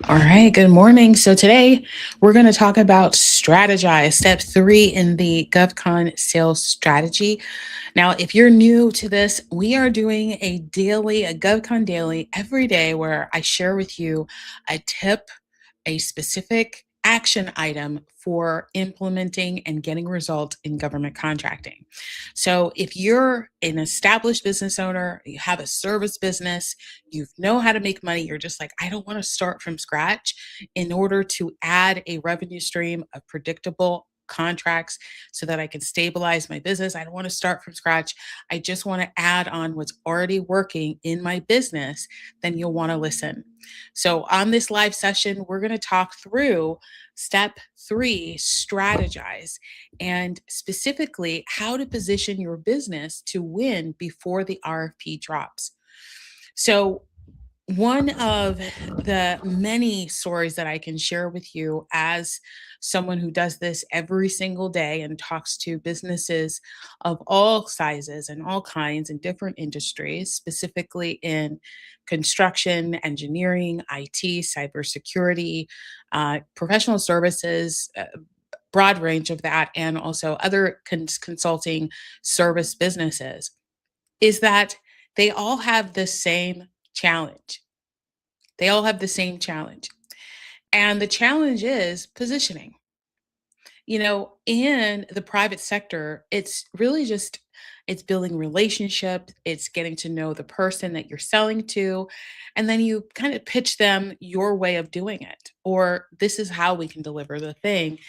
All right, good morning. So today we're going to talk about Strategize, step 3 in the GovCon Sales Strategy. Now, if you're new to this, we are doing a GovCon Daily every day where I share with you a tip, a specific action item for implementing and getting results in government contracting. So if you're an established business owner, you have a service business, you know how to make money, you're just like, I don't want to start from scratch in order to add a revenue stream of predictable contracts so that I can stabilize my business. I don't want to start from scratch. I just want to add on what's already working in my business, then you'll want to listen. So, on this live session, we're going to talk through step 3, strategize, and specifically how to position your business to win before the RFP drops. So, one of the many stories that I can share with you as someone who does this every single day and talks to businesses of all sizes and all kinds in different industries, specifically in construction, engineering, IT, cybersecurity, professional services, broad range of that, and also other consulting service businesses, is that they all have the same challenge. They all have the same challenge. And the challenge is positioning. In the private sector, it's really just it's building relationships, it's getting to know the person that you're selling to, and then you kind of pitch them your way of doing it. Or this is how we can deliver the thing.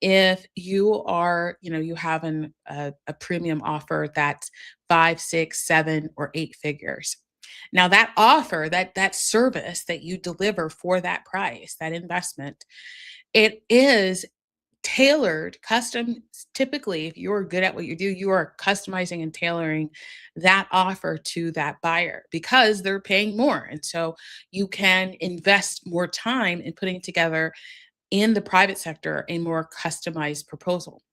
If you are, you have a premium offer that's 5, 6, 7, or 8 figures. Now that offer, that service that you deliver for that price, that investment, it is tailored, custom. Typically, if you're good at what you do, you are customizing and tailoring that offer to that buyer because they're paying more. And so you can invest more time in putting together in the private sector a more customized proposal.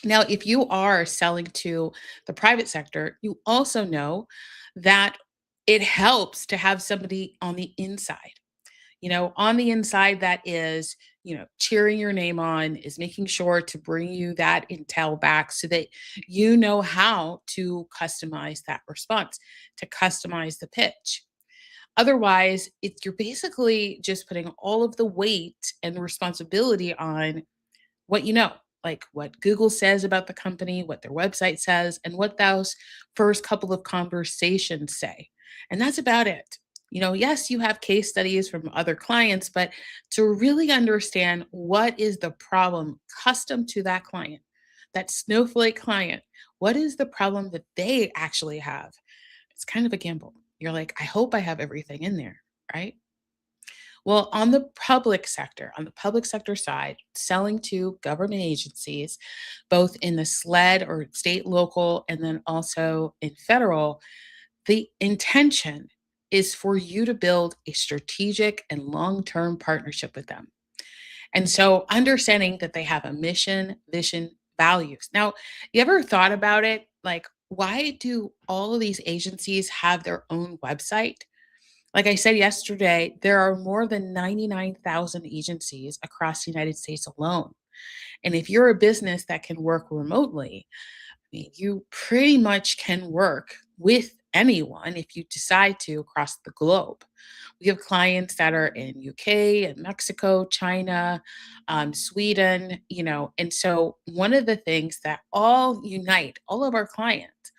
Now, if you are selling to the private sector, you also know that it helps to have somebody on the inside, on the inside that is, cheering your name on, is making sure to bring you that intel back so that you know how to customize that response, to customize the pitch. Otherwise, you're basically just putting all of the weight and responsibility on what you know, like what Google says about the company, what their website says, and what those first couple of conversations say. And that's about it. Yes, you have case studies from other clients, but to really understand what is the problem custom to that client, that snowflake client, what is the problem that they actually have? It's kind of a gamble. You're like, I hope I have everything in there, right? Well, on the public sector side, selling to government agencies, both in the SLED or state, local, and then also in federal, the intention is for you to build a strategic and long term partnership with them. And so understanding that they have a mission, vision, values. Now, you ever thought about it? Like, why do all of these agencies have their own website? Like I said yesterday, there are more than 99,000 agencies across the United States alone. And if you're a business that can work remotely, I mean, you pretty much can work with anyone if you decide to across the globe. We have clients that are in UK and Mexico, China, Sweden, and so one of the things that all unite all of our clients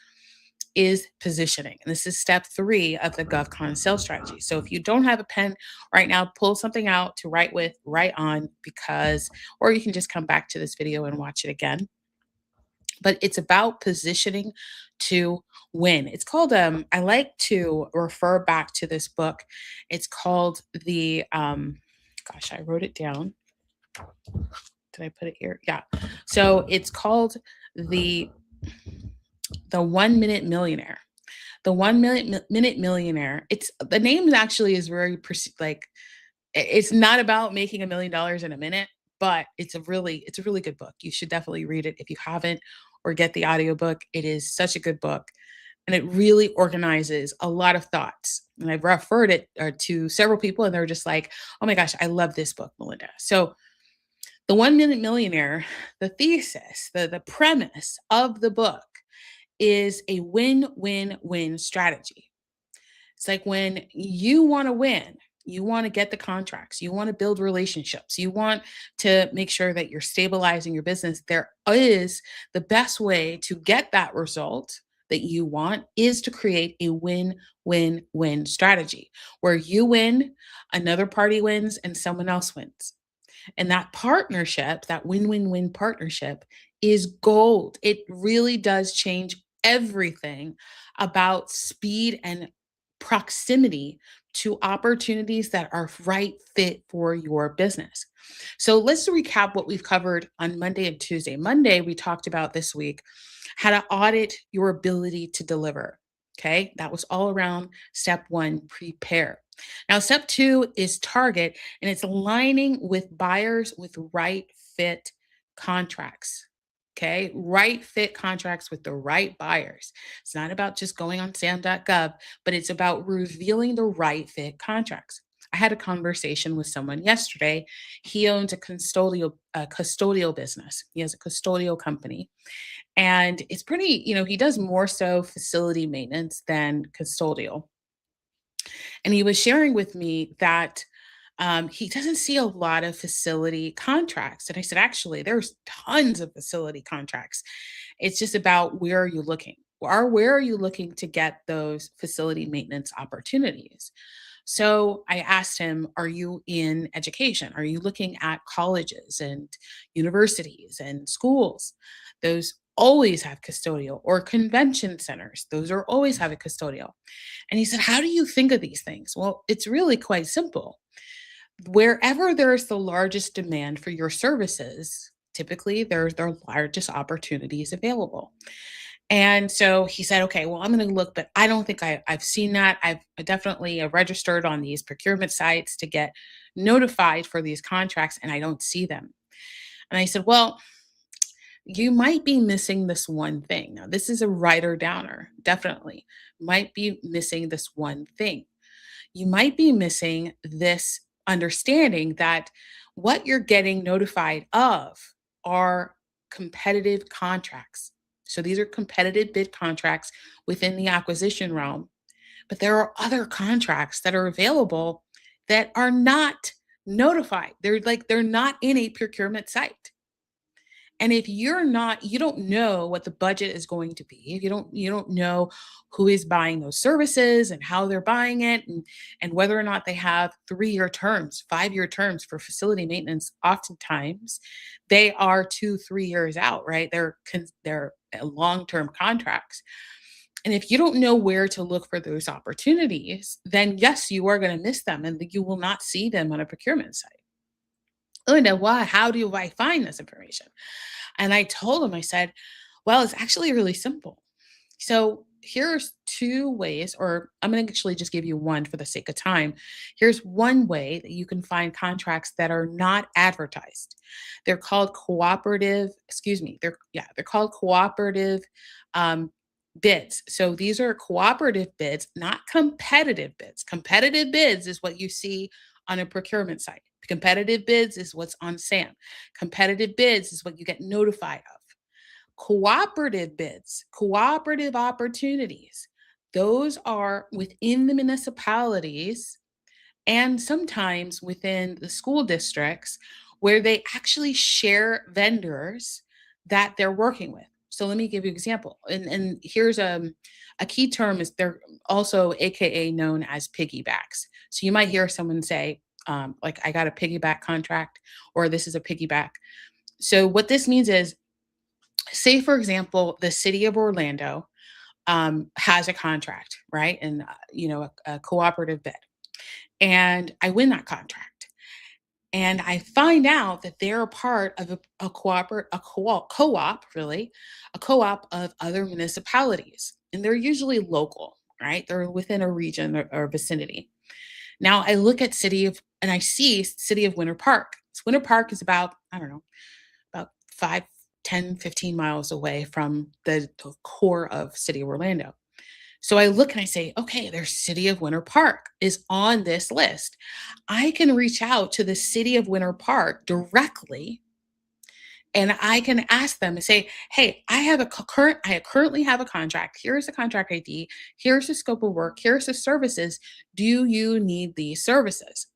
is positioning. And this is step 3 of the GovCon sales strategy. So if you don't have a pen right now, pull something out to write with, write on, or you can just come back to this video and watch it again. But it's about positioning to win. It's called, I like to refer back to this book. It's called I wrote it down. Did I put it here? Yeah. So it's called the the 1 minute millionaire. The 1 minute millionaire. It's the name actually is very like it's not about making $1 million in a minute, but it's a really good book. You should definitely read it if you haven't or get the audiobook. It is such a good book. And it really organizes a lot of thoughts. And I've referred it to several people, and they're just like, oh my gosh, I love this book, Melinda. So, The 1 Minute Millionaire, the thesis, the premise of the book is a win win win strategy. It's like when you want to win, you want to get the contracts, you want to build relationships, you want to make sure that you're stabilizing your business. There is the best way to get that result that you want is to create a win win win strategy where you win, another party wins, and someone else wins. And that partnership, that win win win partnership, is gold. It really does change everything about speed and proximity to opportunities that are right fit for your business. So let's recap what we've covered on Monday and Tuesday. Monday, we talked about this week how to audit your ability to deliver. Okay, that was all around step one, prepare. Now, step two is target, and it's aligning with buyers with right fit contracts. Okay, right fit contracts with the right buyers. It's not about just going on sam.gov, but it's about revealing the right fit contracts. I had a conversation with someone yesterday. He owns a custodial business. He has a custodial company, and it's pretty, he does more so facility maintenance than custodial. And he was sharing with me that he doesn't see a lot of facility contracts. And I said, actually, there's tons of facility contracts. It's just about where are you looking? Or where are you looking to get those facility maintenance opportunities? So I asked him, are you in education? Are you looking at colleges and universities and schools? Those always have custodial, or convention centers. Those are always have a custodial. And he said, how do you think of these things? Well, it's really quite simple. Wherever there's the largest demand for your services, typically there's the largest opportunities available. And so he said, okay, well, I'm going to look, but I don't think I've seen that. I've definitely registered on these procurement sites to get notified for these contracts, and I don't see them. And I said, well, you might be missing this one thing. Now, this is a writer downer, definitely. Might be missing this one thing. You might be missing this understanding that what you're getting notified of are competitive contracts. So these are competitive bid contracts within the acquisition realm, but there are other contracts that are available that are not notified. They're not in a procurement site. And if you don't know what the budget is going to be. You don't know who is buying those services and how they're buying it, and whether or not they have 3-year terms, 5-year terms for facility maintenance. Oftentimes, they are 2, 3 years out, right? They're long-term contracts. And if you don't know where to look for those opportunities, then yes, you are going to miss them and you will not see them on a procurement site. Oh, no, why? How do I find this information? And I told him, I said, well, it's actually really simple. So here's two ways, or I'm going to actually just give you one for the sake of time. Here's one way that you can find contracts that are not advertised. They're called cooperative, excuse me, they're called cooperative um, bids. So these are cooperative bids, not competitive bids. Competitive bids is what you see on a procurement site. Competitive bids is what's on SAM. Competitive bids is what you get notified of. Cooperative bids, cooperative opportunities, those are within the municipalities and sometimes within the school districts where they actually share vendors that they're working with. So let me give you an example. And here's a key term is they're also AKA known as piggybacks. So you might hear someone say, like, I got a piggyback contract, or this is a piggyback. So what this means is, say, for example, the city of Orlando has a contract, right? And, a cooperative bid. And I win that contract. And I find out that they're a part of a co-op, really, a co-op of other municipalities. And they're usually local, right? They're within a region or vicinity. Now I look at and I see city of Winter Park. So Winter Park is about, I don't know, about 5, 10, 15 miles away from the core of city of Orlando. So I look and I say, okay, there's City of Winter Park is on this list. I can reach out to the City of Winter Park directly and I can ask them and say, "Hey, I currently have a contract. Here's the contract ID. Here's the scope of work. Here's the services. Do you need these services?"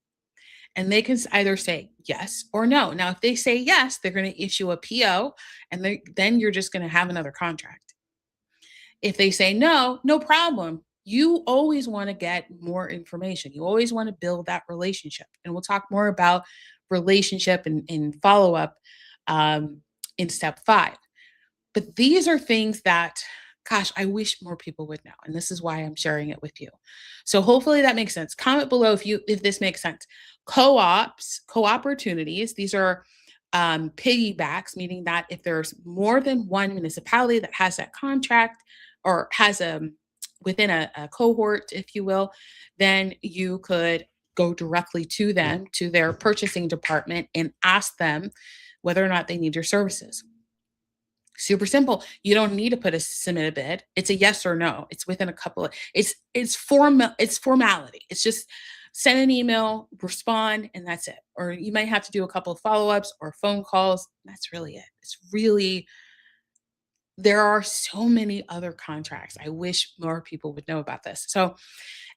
And they can either say yes or no. Now, if they say yes, they're going to issue a PO, and then you're just going to have another contract. If they say no, no problem. You always want to get more information. You always want to build that relationship. And we'll talk more about relationship and follow up um, in step 5. But these are things that, gosh, I wish more people would know. And this is why I'm sharing it with you. So hopefully that makes sense. Comment below if this makes sense. Co-ops, co-opportunities, these are piggybacks, meaning that if there's more than one municipality that has that contract or has within a cohort, if you will, then you could go directly to them, to their purchasing department, and ask them whether or not they need your services. Super simple. You don't need to submit a bid. It's a yes or no. It's within a couple of it's formality. It's just send an email, respond, and that's it. Or you might have to do a couple of follow-ups or phone calls. That's really it. It's really there are so many other contracts. I wish more people would know about this. So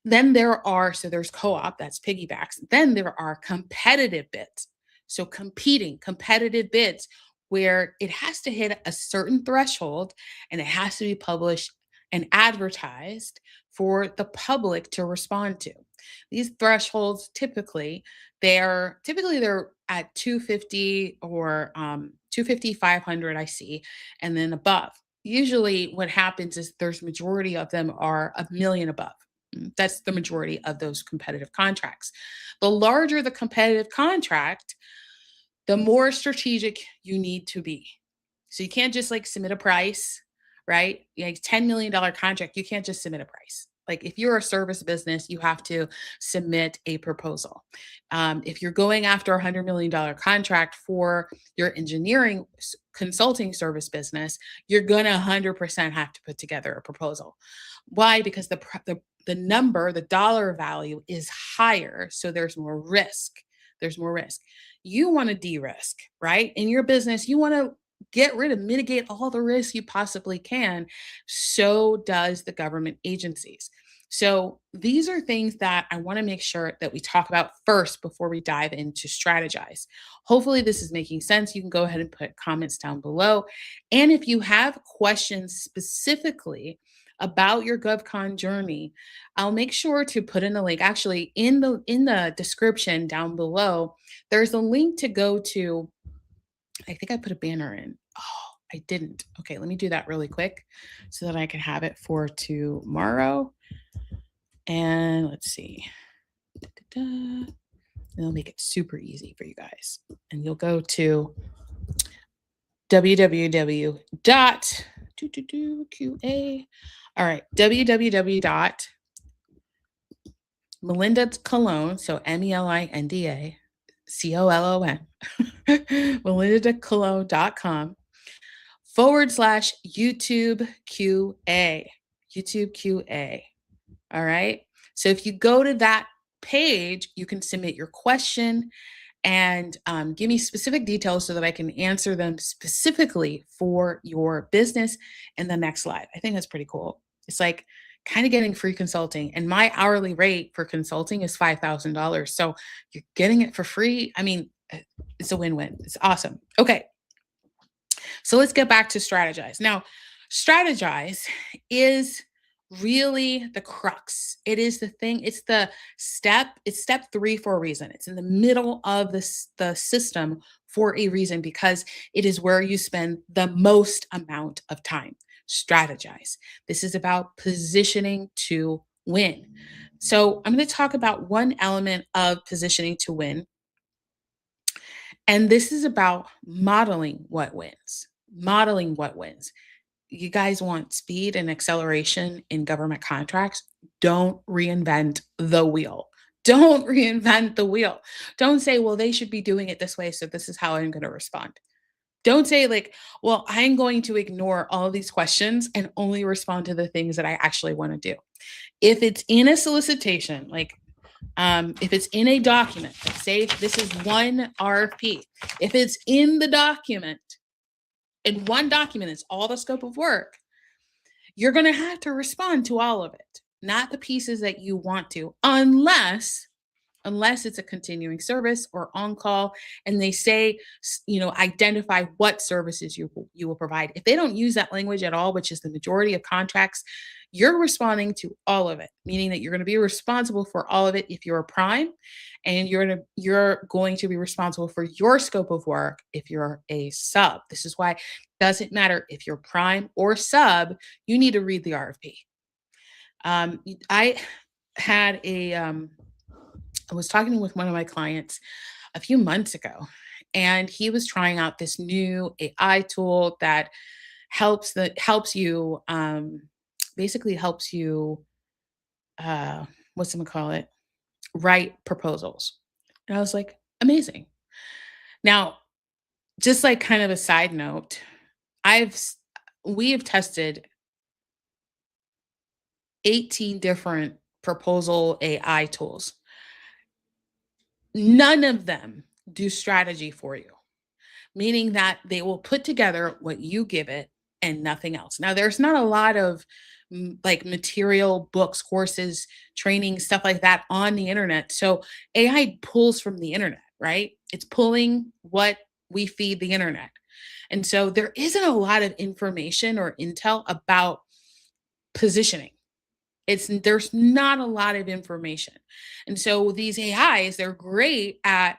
there's co-op, that's piggybacks. Then there are competitive bids. So competitive bids where it has to hit a certain threshold and it has to be published and advertised for the public to respond to. These thresholds they're at 250 or 250, 500 I see, and then above. Usually what happens is there's majority of them are a million above. That's the majority of those competitive contracts. The larger the competitive contract, the more strategic you need to be. So you can't just like submit a price, right? Like $10 million contract, you can't just submit a price. Like if you're a service business, you have to submit a proposal. If you're going after a $100 million contract for your engineering consulting service business, you're going to 100% have to put together a proposal. Why? Because the number, the dollar value is higher, so there's more risk. There's more risk. You want to de-risk, right? In your business, you want to mitigate all the risks you possibly can. So does the government agencies. So these are things that I want to make sure that we talk about first before we dive into strategize. Hopefully this is making sense. You can go ahead and put comments down below. And if you have questions specifically about your GovCon journey, I'll make sure to put in a link. Actually, in the description down below, there's a link to go to. I think I put a banner in. Oh, I didn't. Okay, let me do that really quick so that I can have it for tomorrow. And let's see. Da-da-da. And I'll make it super easy for you guys. And you'll go to www. QA. All right, www. Melinda Colon, so MELINDA COLON, melindacolon.com /YouTube QA. YouTube QA. All right. So if you go to that page, you can submit your question and give me specific details so that I can answer them specifically for your business in the next slide. I think that's pretty cool. It's like kind of getting free consulting. And my hourly rate for consulting is $5,000. So you're getting it for free. I mean, it's a win-win. It's awesome. Okay. So let's get back to strategize. Now, strategize is really the crux. It is the thing. It's step 3 for a reason. It's in the middle of the system for a reason because it is where you spend the most amount of time. Strategize. This is about positioning to win. So I'm going to talk about one element of positioning to win. And this is about modeling what wins. Modeling what wins. You guys want speed and acceleration in government contracts? Don't reinvent the wheel. Don't reinvent the wheel. Don't say, well, they should be doing it this way, so this is how I'm going to respond. Don't say like, well, I'm going to ignore all of these questions and only respond to the things that I actually want to do. If it's in a solicitation, like if it's in a document, like say if this is one RFP, if it's in the document, in one document, it's all the scope of work, you're going to have to respond to all of it, not the pieces that you want to, unless it's a continuing service or on call and they say identify what services you will provide. If they don't use that language at all, which is the majority of contracts, you're responding to all of it, meaning that you're going to be responsible for all of it if you're a prime, and you're going to be responsible for your scope of work if you're a sub. This is why it doesn't matter if you're prime or sub, you need to read the RFP. I had I was talking with one of my clients a few months ago, and he was trying out this new AI tool that helps you basically helps you what's it call it write proposals. And I was like, amazing. Now, just like kind of a side note, I've s- we have tested 18 different proposal AI tools. None of them do strategy for you, meaning that they will put together what you give it and nothing else. Now, there's not a lot of like material, books, courses, training, stuff like that on the internet. So AI pulls from the internet, right? It's pulling what we feed the internet. And so there isn't a lot of information or intel about positioning. There's not a lot of information. And so these AIs, they're great at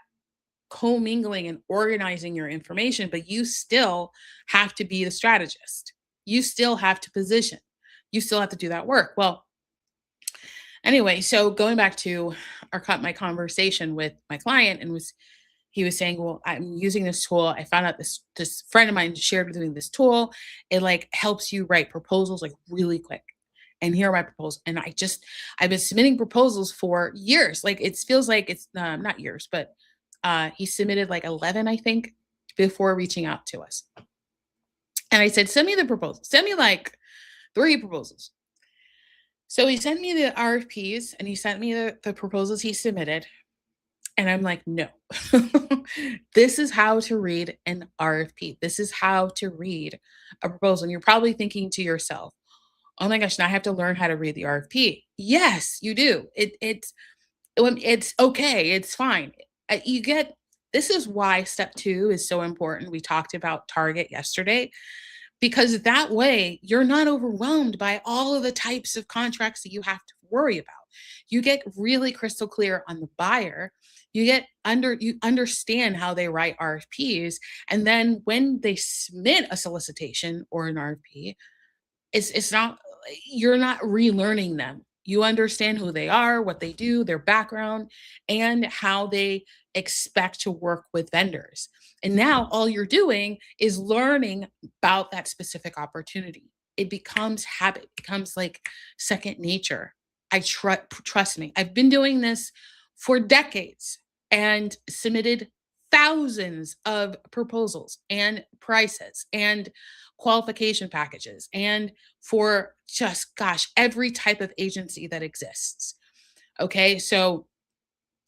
commingling and organizing your information, but you still have to be the strategist. You still have to position. You still have to do that work. Well, anyway, so going back to my conversation with my client, and was he was saying, "Well, I'm using this tool. I found out this friend of mine shared with me this tool. It like helps you write proposals like really quick." And here are my proposals. And I've been submitting proposals for years. Like it feels like it's not years, but he submitted like 11, I think, before reaching out to us. And I said, send me the proposal. Send me like 3 proposals. So he sent me the RFPs and he sent me the proposals he submitted. And I'm like, no, this is how to read an RFP. This is how to read a proposal. And you're probably thinking to yourself, oh my gosh, now I have to learn how to read the RFP. Yes, you do. It's okay. It's fine. You get This is why step 2 is so important. We talked about target yesterday, because that way you're not overwhelmed by all of the types of contracts that you have to worry about. You get really crystal clear on the buyer. You understand how they write RFPs, and then when they submit a solicitation or an RFP, it's not you're not relearning them. You understand who they are, what they do, their background, and how they expect to work with vendors. And now all you're doing is learning about that specific opportunity. It becomes habit, becomes like second nature. Trust me. I've been doing this for decades and submitted thousands of proposals and prices and qualification packages and for just gosh, every type of agency that exists. Okay? So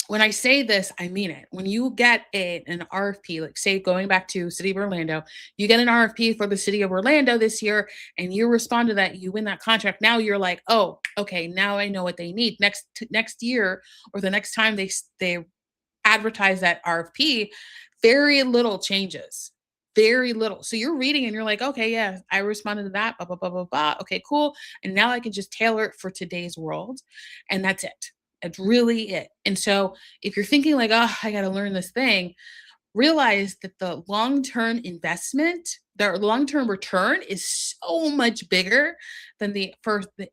when I say this, I mean it. When you get an RFP, like say going back to City of Orlando, you get an RFP for the City of Orlando this year, and you respond to that, you win that contract. Now you're like, oh, okay, now I know what they need next year, or the next time they advertise that RFP. Very little changes. Very little. So you're reading and you're like, okay, yeah, I responded to that, blah, blah, blah, blah, blah. Okay, cool. And now I can just tailor it for today's world. And that's it. It's really it. And so if you're thinking like, oh, I got to learn this thing, realize that the long-term investment, the long-term return is so much bigger than the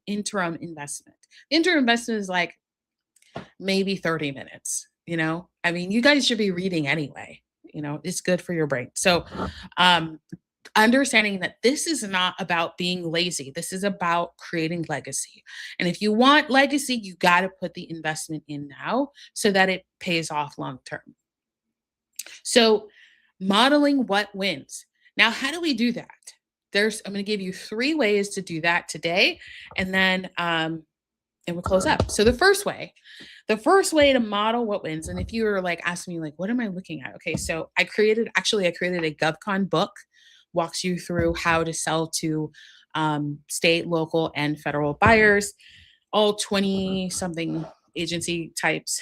interim investment. The interim investment is like maybe 30 minutes, you know? I mean, you guys should be reading anyway. It's good for your brain. So, um, understanding that this is not about being lazy. This is about creating legacy. And if you want legacy, you got to put the investment in now so that it pays off long term. So, modeling what wins. Now, how do we do that? I'm going to give you 3 ways to do that today, and then and we'll close up. So the first way to model what wins, and if you were like asking me like, what am I looking at? Okay, so I created a GovCon book, walks you through how to sell to state, local, and federal buyers, all 20 something agency types,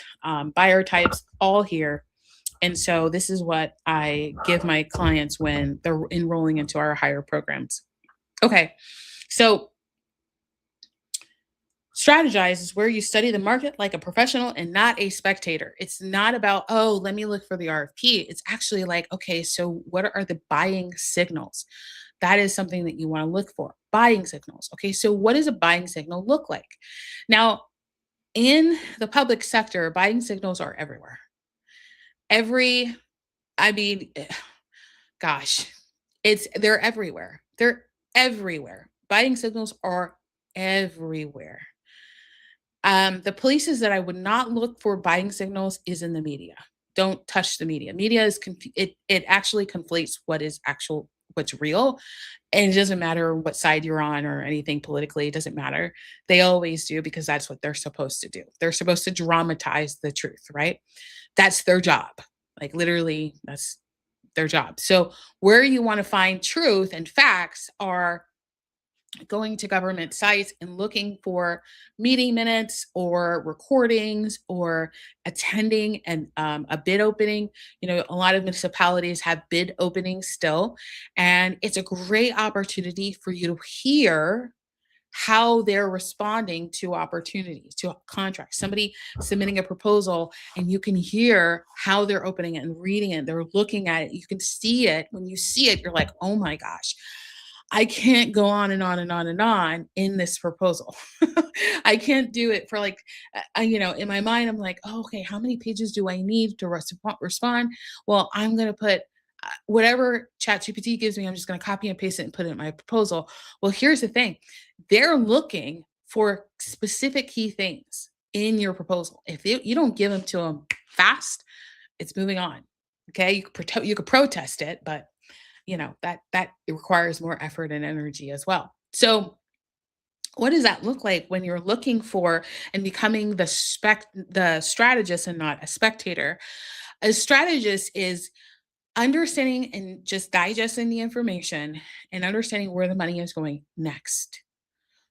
buyer types, all here. And so this is what I give my clients when they're enrolling into our higher programs. Okay, so Strategize is where you study the market like a professional and not a spectator. It's not about, oh, let me look for the RFP. It's actually like, okay, so what are the buying signals? That is something that you want to look for. Buying signals. Okay, so what does a buying signal look like? Now, in the public sector, buying signals are everywhere. Every, I mean, gosh, they're everywhere. They're everywhere. Buying signals are everywhere. The places that I would not look for buying signals is in the media. Don't touch the media. Media is it actually conflates what's real, and it doesn't matter what side you're on or anything politically. It doesn't matter. They always do because that's what they're supposed to do. They're supposed to dramatize the truth, right? That's their job. Like literally, that's their job. So where you want to find truth and facts are going to government sites and looking for meeting minutes or recordings or attending a bid opening. You know, a lot of municipalities have bid openings still, and it's a great opportunity for you to hear how they're responding to opportunities, to contracts. Somebody submitting a proposal, and you can hear how they're opening it and reading it. They're looking at it. You can see it. When you see it, you're like, oh my gosh, I can't go on and on and on and on in this proposal. I can't do it for like, in my mind, I'm like, oh, okay, how many pages do I need to respond? Well, I'm going to put whatever ChatGPT gives me, I'm just going to copy and paste it and put it in my proposal. Well, here's the thing. They're looking for specific key things in your proposal. If you don't give them to them fast, it's moving on. Okay. You could protest it, but that it requires more effort and energy as well. So what does that look like when you're looking for and becoming the strategist and not a spectator? A strategist is understanding and just digesting the information and understanding where the money is going next.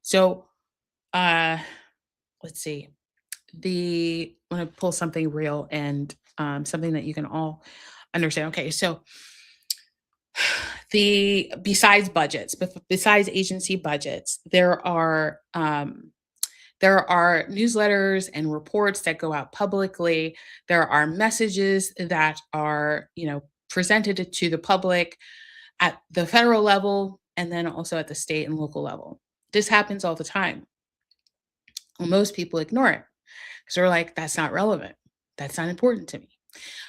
So uh let's see. I'm going to pull something real and something that you can all understand. Okay, so the besides budgets, besides agency budgets, there are newsletters and reports that go out publicly. There are messages that are, presented to the public at the federal level and then also at the state and local level. This happens all the time. Well, most people ignore it because they're like, that's not relevant. That's not important to me.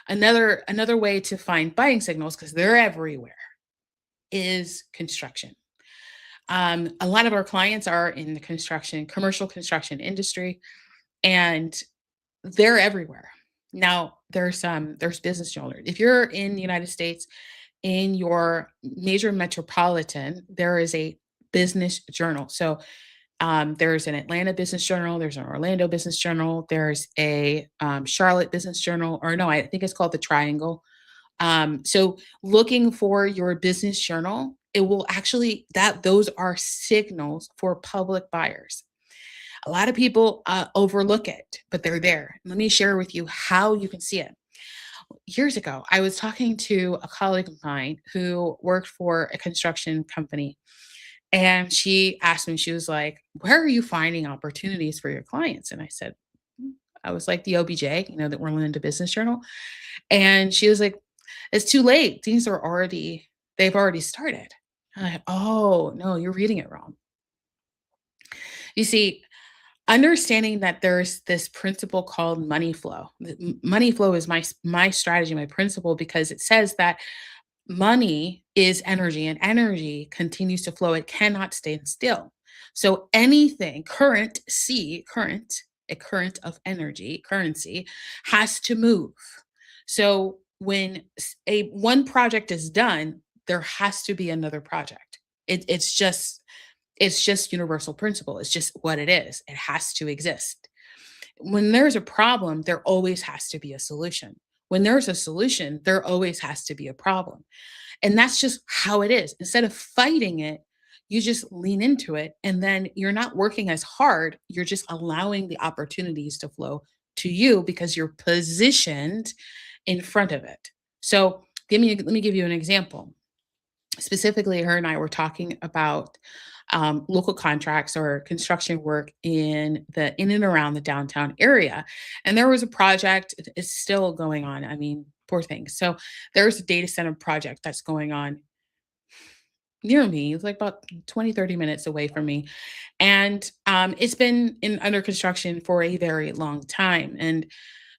Another way to find buying signals, because they're everywhere, is construction. A lot of our clients are in the commercial construction industry, and they're everywhere. Now, there's business owners. If you're in the United States, in your major metropolitan, there is a business journal. So there's an Atlanta Business Journal, there's an Orlando Business Journal, there's a Charlotte Business Journal, or no, I think it's called the Triangle. So looking for your business journal, it will actually those are signals for public buyers. A lot of people overlook it, but they're there. Let me share with you how you can see it. Years ago, I was talking to a colleague of mine who worked for a construction company. And she asked me, she was like, where are you finding opportunities for your clients? And I said, I was like the OBJ, the Orlando Business Journal. And she was like, it's too late. They've already started. And I, oh, no, you're reading it wrong. You see, understanding that there's this principle called money flow. Money flow is my strategy, my principle, because it says that money is energy and energy continues to flow. It cannot stay still. So anything a current of energy, currency has to move. So when one project is done, there has to be another project. It's just universal principle. It's just what it is. It has to exist. When there's a problem, there always has to be a solution. When there's a solution, there always has to be a problem. And that's just how it is. Instead of fighting it, you just lean into it. And then you're not working as hard. You're just allowing the opportunities to flow to you because you're positioned in front of it. So let me give you an example. Specifically, her and I were talking about local contracts or construction work in and around the downtown area. And there was a project, it's still going on. I mean, poor thing. So there's a data center project that's going on near me. It's like about 20, 30 minutes away from me. And it's been under construction for a very long time. And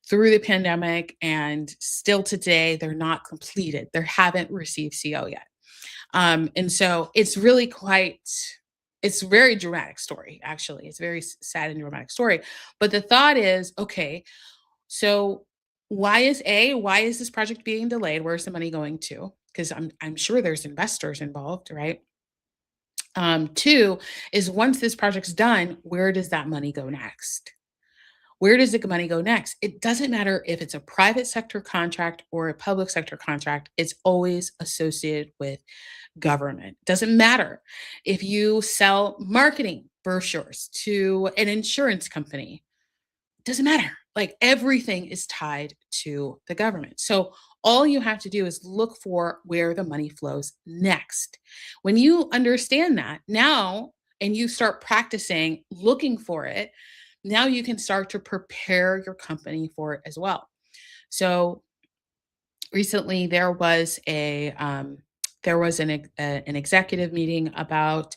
through the pandemic and still today, they're not completed. They haven't received CO yet. And so it's really it's a very dramatic story, actually. It's a very sad and dramatic story. But the thought is, okay, so why is this project being delayed? Where's the money going to? Because I'm sure there's investors involved, right? Two is once this project's done, where does that money go next? Where does the money go next? It doesn't matter if it's a private sector contract or a public sector contract, it's always associated with government. Doesn't matter if you sell marketing brochures to an insurance company, doesn't matter. Like everything is tied to the government. So all you have to do is look for where the money flows next. When you understand that now and you start practicing looking for it, now you can start to prepare your company for it as well. So recently there was an executive meeting about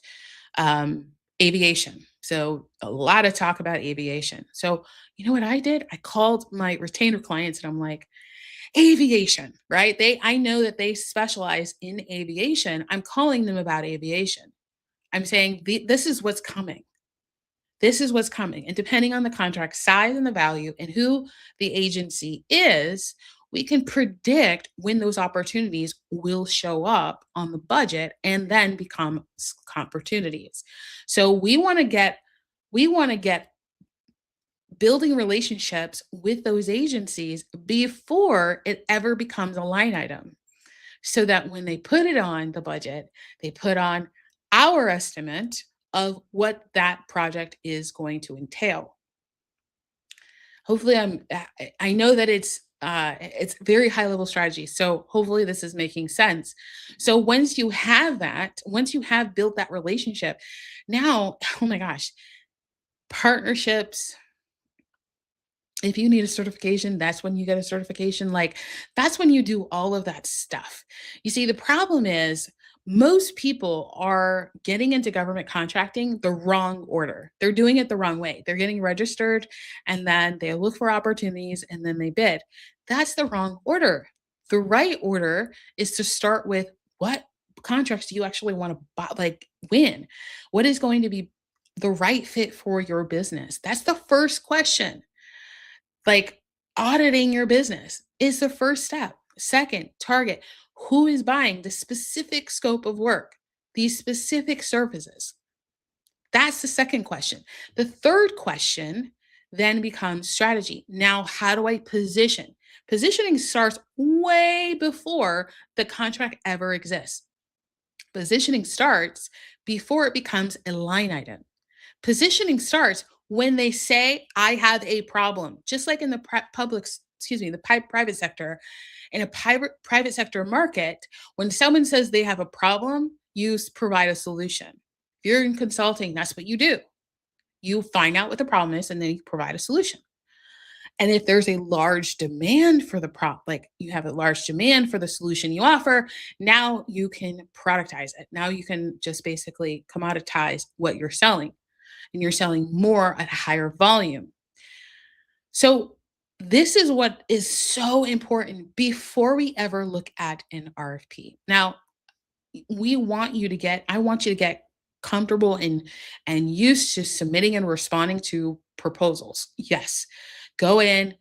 aviation. So a lot of talk about aviation. So you know what I did? I called my retainer clients and I'm like, aviation, right? I know that they specialize in aviation. I'm calling them about aviation. I'm saying this is what's coming. This is what's coming. And depending on the contract size and the value and who the agency is, we can predict when those opportunities will show up on the budget and then become opportunities. So we want to get building relationships with those agencies before it ever becomes a line item so that when they put it on the budget, they put on our estimate of what that project is going to entail. Hopefully I know that it's very high level strategy. So hopefully this is making sense. So once you have built that relationship, now, oh my gosh, partnerships, if you need a certification, that's when you get a certification. Like, that's when you do all of that stuff. You see, the problem is most people are getting into government contracting the wrong order. They're doing it the wrong way. They're getting registered and then they look for opportunities and then they bid. That's the wrong order. The right order is to start with what contracts do you actually want to buy, like win? What is going to be the right fit for your business? That's the first question. Like auditing your business is the first step. Second, target who is buying the specific scope of work, these specific services. That's the second question. The third question then becomes strategy. Now, how do I position? Positioning starts way before the contract ever exists. Positioning starts before it becomes a line item. Positioning starts when they say, I have a problem, just like in the private sector. In a private sector market, when someone says they have a problem, you provide a solution. If you're in consulting, that's what you do. You find out what the problem is and then you provide a solution. And if there's a large demand for like you have a large demand for the solution you offer, now you can productize it. Now you can just basically commoditize what you're selling and you're selling more at a higher volume. So this is what is so important before we ever look at an RFP. Now, I want you to get comfortable and used to submitting and responding to proposals. Yes. Go in,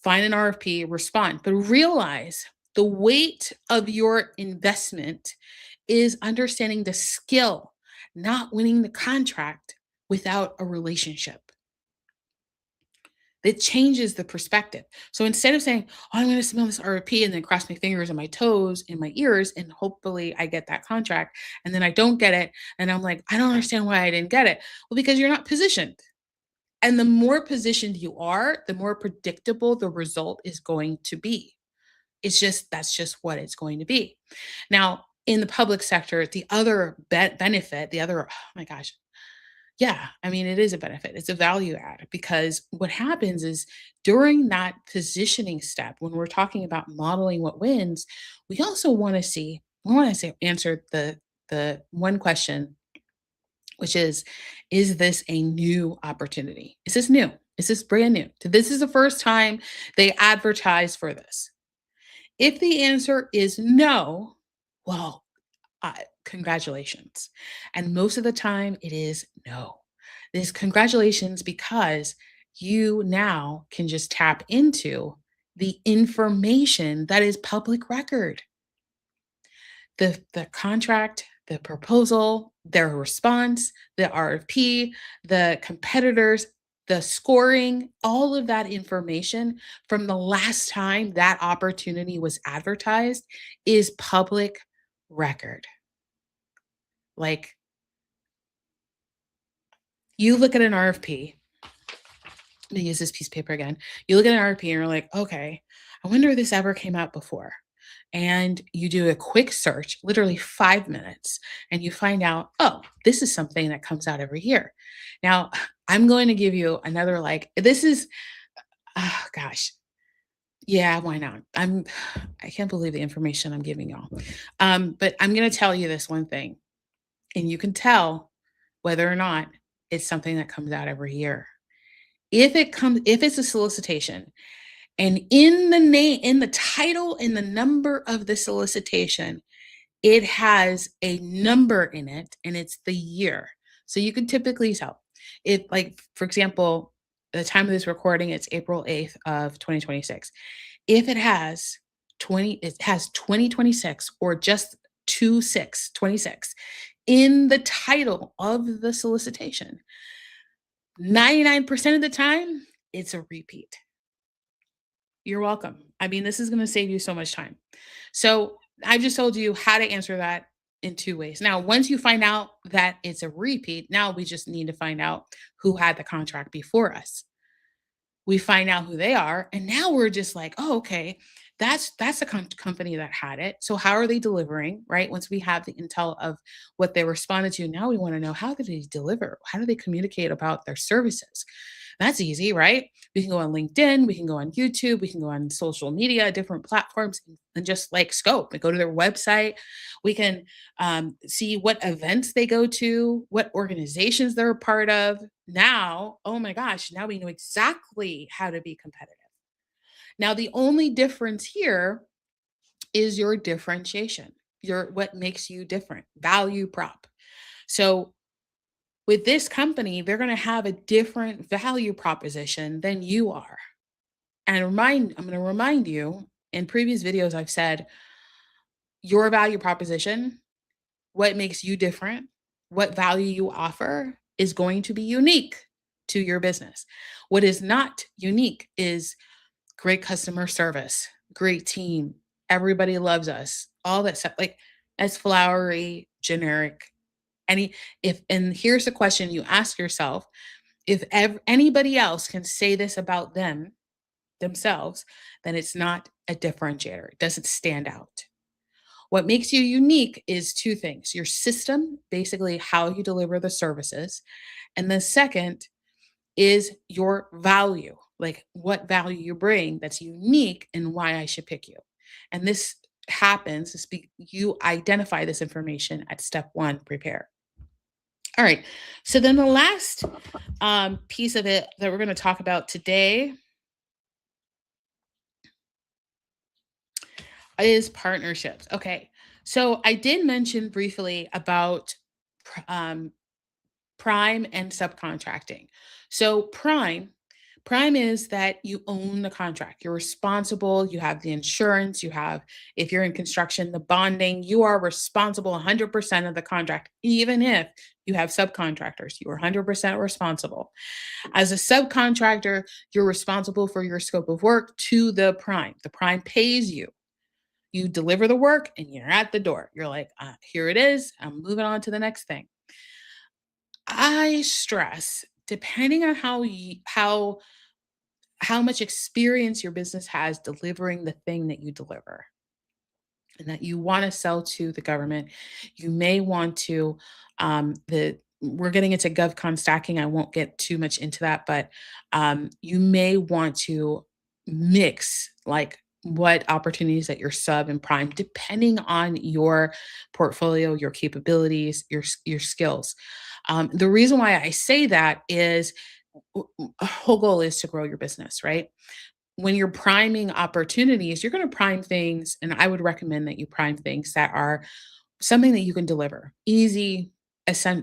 find an RFP, respond, but realize The weight of your investment is understanding the skill, not winning the contract without a relationship. It changes the perspective. So instead of saying, "Oh, I'm going to submit this RFP and then cross my fingers and my toes and my ears and hopefully I get that contract," and then I don't get it, and I'm like, "I don't understand why I didn't get it." Well, because you're not positioned. And the more positioned you are, the more predictable the result is going to be. That's just what it's going to be. Now, in the public sector, the other benefit, the other, oh my gosh, yeah, I mean, it is a benefit. It's a value add because what happens is during that positioning step, when we're talking about modeling what wins, we also want to see, we want to say, answer the one question, which is this a new opportunity? Is this new? Is this brand new? This is the first time they advertise for this. If the answer is no, well, congratulations. And most of the time, it is no. This congratulations because you now can just tap into the information that is public record, the contract, the proposal, their response, the RFP, the competitors, the scoring, all of that information from the last time that opportunity was advertised is public record. Like, you look at an RFP, I'm gonna use this piece of paper again. You look at an RFP and you're like, okay, I wonder if this ever came out before. And you do a quick search, literally 5 minutes, and you find out, oh, this is something that comes out every year. Now, I'm going to give you another, like, this is, oh gosh, yeah, why not? I can't believe the information I'm giving y'all. But I'm going to tell you this one thing, and you can tell whether or not it's something that comes out every year. If it's a solicitation, and in the name, in the title, in the number of the solicitation, it has a number in it and it's the year. So you can typically tell. If, like, for example, the time of this recording, it's April 8th of 2026. If it has 2026 or just 26 in the title of the solicitation, 99% of the time, it's a repeat. You're welcome. I mean, this is going to save you so much time. So I've just told you how to answer that in two ways. Now, once you find out that it's a repeat, now we just need to find out who had the contract before us. We find out who they are, and now we're just like, oh, okay, that's a company that had it. So how are they delivering? Right? Once we have the intel of what they responded to, now we want to know, how did they deliver? How do they communicate about their services? That's easy, right? We can go on LinkedIn, we can go on YouTube, we can go on social media, different platforms, and just like scope and go to their website. We can see what events they go to, what organizations they're a part of. Now, oh my gosh, now we know exactly how to be competitive. Now, the only difference here is your differentiation, your what makes you different, value prop. So with this company, they're going to have a different value proposition than you are. And I'm going to remind you, in previous videos, I've said your value proposition, what makes you different, what value you offer is going to be unique to your business. What is not unique is great customer service, great team, everybody loves us, all that stuff. Like, that's flowery, generic. Any if and here's the question you ask yourself: if anybody else can say this about themselves, then it's not a differentiator. It doesn't stand out. What makes you unique is two things: your system, basically how you deliver the services, and the second is your value, like what value you bring that's unique and why I should pick you. And this happens to speak, you identify this information at step one, prepare. All right. So then the last piece of it that we're going to talk about today is partnerships. Okay. So I did mention briefly about um, prime and subcontracting. So prime, Prime is that you own the contract. You're responsible. You have the insurance. You have, if you're in construction, the bonding. You are responsible 100% of the contract, even if you have subcontractors. You are 100% responsible. As a subcontractor, you're responsible for your scope of work to the prime. The prime pays you. You deliver the work and you're at the door. You're like, here it is. I'm moving on to the next thing. I stress, depending on how much experience your business has delivering the thing that you deliver and that you want to sell to the government, you may want to the we're getting into GovCon stacking. I won't get too much into that, but you may want to mix like what opportunities that your sub and prime, depending on your portfolio, your capabilities, your skills. The reason why I say that is whole goal is to grow your business, right? When you're priming opportunities, you're going to prime things, and I would recommend that you prime things that are something that you can deliver easy,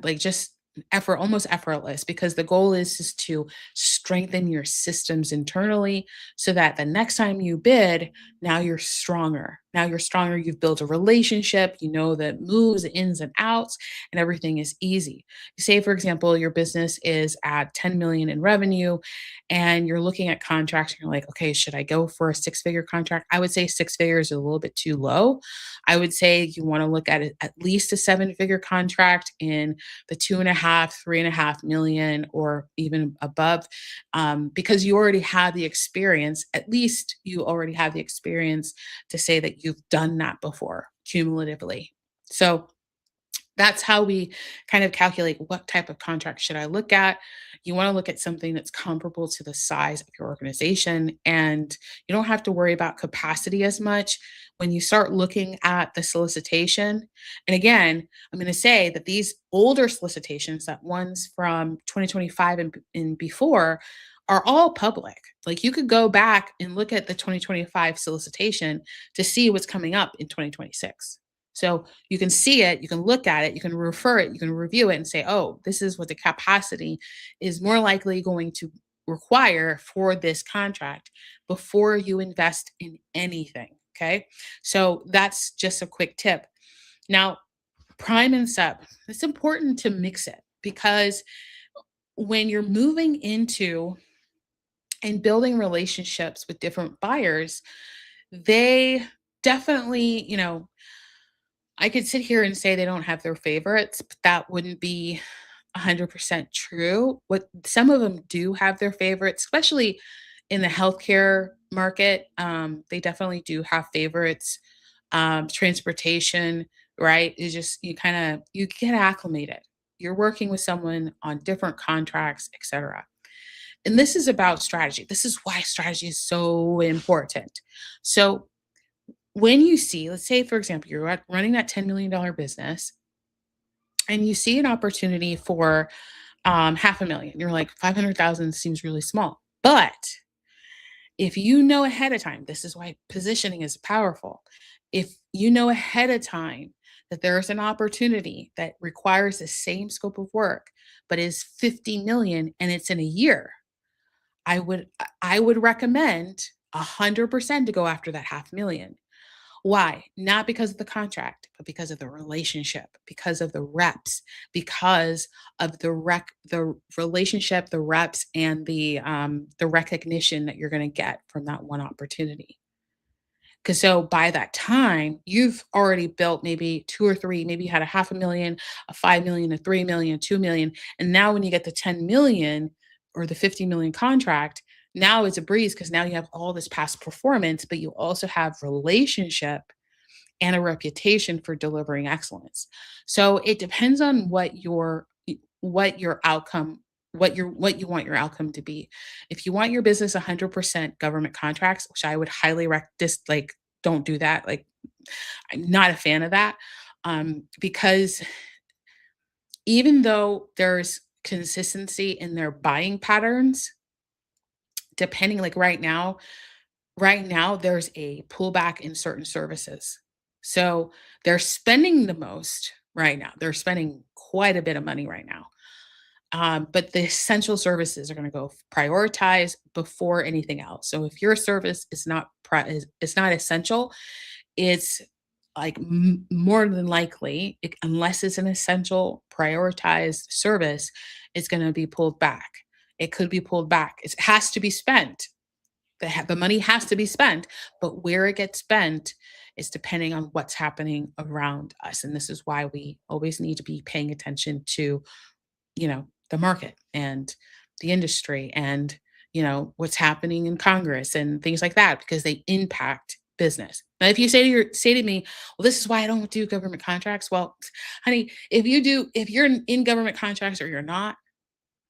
like just almost effortless, because the goal is just to strengthen your systems internally so that the next time you bid, now you're stronger, you've built a relationship, you know the moves, ins and outs, and everything is easy. Say for example, your business is at 10 million in revenue and you're looking at contracts and you're like, okay, should I go for a six-figure contract? I would say six figures is a little bit too low. I would say you want to look at it at least a seven-figure contract in the 2.5, 3.5 million, or even above, because you already have the experience. At least you already have the experience to say that you've done that before cumulatively. So that's how we kind of calculate what type of contract should I look at. You want to look at something that's comparable to the size of your organization, and you don't have to worry about capacity as much when you start looking at the solicitation. And again, I'm going to say that these older solicitations, that ones from 2025 and before, are all public. Like you could go back and look at the 2025 solicitation to see what's coming up in 2026. So you can see it, you can look at it, you can refer it, you can review it and say, oh, this is what the capacity is more likely going to require for this contract before you invest in anything. Okay. So that's just a quick tip. Now, prime and sub, it's important to mix it because when you're moving into and building relationships with different buyers, they definitely, I could sit here and say they don't have their favorites, but that wouldn't be 100% true. What some of them do have their favorites, especially in the healthcare market. They definitely do have favorites. Transportation, right? Is just you get acclimated. You're working with someone on different contracts, etc. And this is about strategy. This is why strategy is so important. So when you see, let's say, for example, you're running that $10 million business and you see an opportunity for 500,000, you're like, 500,000 seems really small. But if you know ahead of time, this is why positioning is powerful. If you know ahead of time that there's an opportunity that requires the same scope of work, but is 50 million and it's in a year, I would recommend 100% to go after that 500,000. Why? Not because of the contract, but because of the relationship, because of the reps, because of the relationship, the reps, and the recognition that you're going to get from that one opportunity. Because so by that time, you've already built maybe two or three, maybe you had a 500,000, a 5 million, a 3 million, 2 million. And now when you get the 10 million or the 50 million contract, now it's a breeze because now you have all this past performance, but you also have relationship and a reputation for delivering excellence. So it depends on what your outcome what you want your outcome to be. If you want your business 100% government contracts, which I would highly just like don't do that. Like I'm not a fan of that. Because even though there's consistency in their buying patterns, depending like right now there's a pullback in certain services. So they're spending the most right now. They're spending quite a bit of money right now. But the essential services are going to go prioritize before anything else. So if your service is not essential, it's like more than likely, unless it's an essential prioritized service, it's going to be pulled back. It could be pulled back. It has to be spent. The money has to be spent, but where it gets spent is depending on what's happening around us. And this is why we always need to be paying attention to, the market and the industry and, what's happening in Congress and things like that, because they impact business. Now, if you say to me, well, this is why I don't do government contracts. Well, honey, if you're in government contracts or you're not,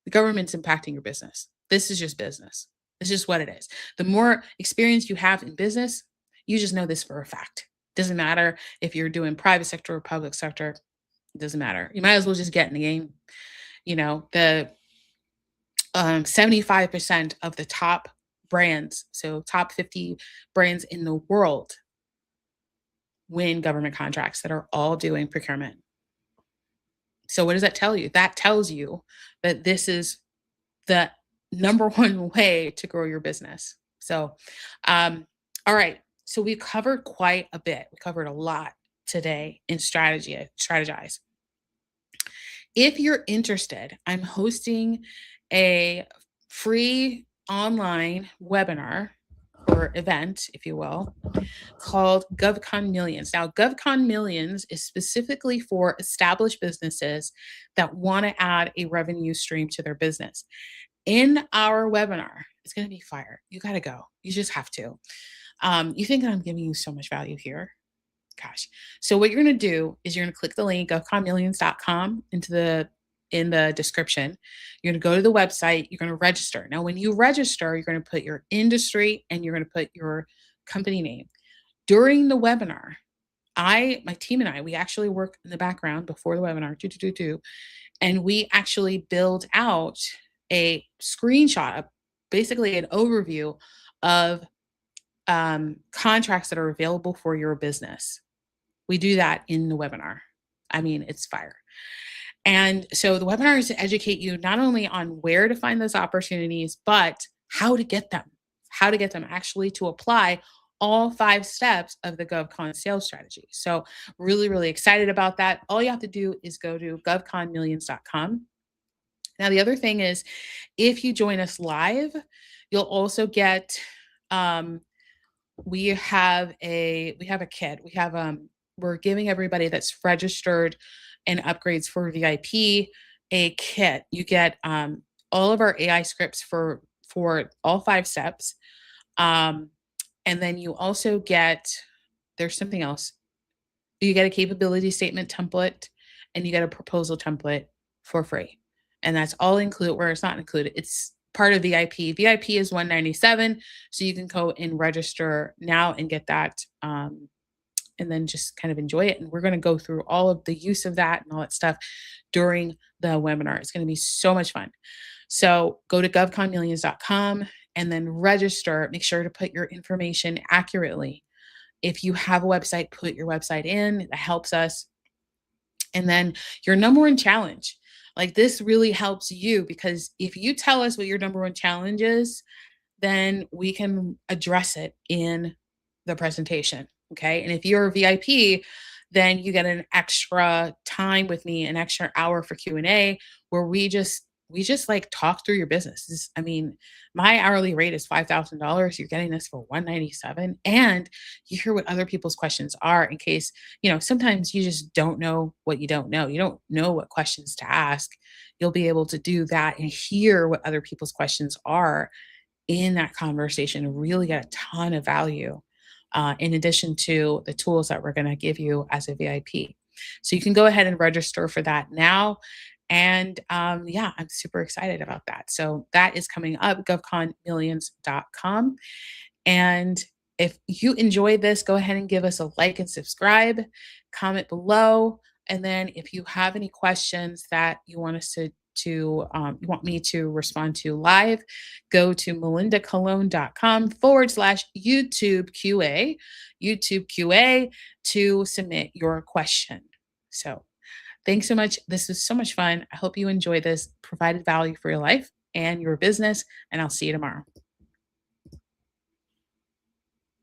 the government's impacting your business. This is just business. It's just what it is. The more experience you have in business, you just know this for a fact. Doesn't matter if you're doing private sector or public sector. It doesn't matter. You might as well just get in the game. The 75% of the top brands, so top 50 brands in the world, win government contracts that are all doing procurement. So what does that tell you? That tells you that this is the number one way to grow your business. So, all right. So we covered quite a bit. We covered a lot today in Strategize. If you're interested, I'm hosting a free online webinar or event, if you will, called GovCon Millions. Now, GovCon Millions is specifically for established businesses that want to add a revenue stream to their business. In our webinar, it's going to be fire. You got to go. You just have to. You think that I'm giving you so much value here? Gosh. So what you're going to do is you're going to click the link, govconmillions.com, in the description. You're going to go to the website. You're going to register. Now, when you register, you're going to put your industry and you're going to put your company name. During the webinar, my team and I, we actually work in the background before the webinar, and we actually build out a screenshot, basically an overview of contracts that are available for your business. We do that in the webinar. I mean, it's fire. And so the webinar is to educate you not only on where to find those opportunities, but how to get them, actually to apply all 5 steps of the GovCon sales strategy. So really, really excited about that. All you have to do is go to govconmillions.com. Now, the other thing is, if you join us live, you'll also get, we have a kit. We're giving everybody that's registered and upgrades for VIP a kit. You get all of our AI scripts for all 5 steps. And then you also get, there's something else. You get a capability statement template and you get a proposal template for free. And that's all included. Where it's not included, it's part of VIP. VIP is $197. So you can go and register now and get that. And then just kind of enjoy it. And we're going to go through all of the use of that and all that stuff during the webinar. It's going to be so much fun. So go to govconmillions.com and then register. Make sure to put your information accurately. If you have a website, put your website in. That helps us. And then your number one challenge. Like, this really helps you, because if you tell us what your number one challenge is, then we can address it in the presentation. Okay. And if you're a VIP, then you get an extra time with me, an extra hour for Q&A, where we just like talk through your business. I mean, my hourly rate is $5,000. You're getting this for $197, and you hear what other people's questions are, in case, sometimes you just don't know what you don't know. You don't know what questions to ask. You'll be able to do that and hear what other people's questions are in that conversation, and really get a ton of value. In addition to the tools that we're going to give you as a VIP. So you can go ahead and register for that now. And I'm super excited about that. So that is coming up, govconmillions.com. And if you enjoyed this, go ahead and give us a like and subscribe, comment below. And then if you have any questions that you want us you want me to respond to live, go to melindacologne.com/YouTube QA to submit your question. So Thanks so much. This was so much fun. I hope you enjoy this, provided value for your life and your business, and I'll see you tomorrow.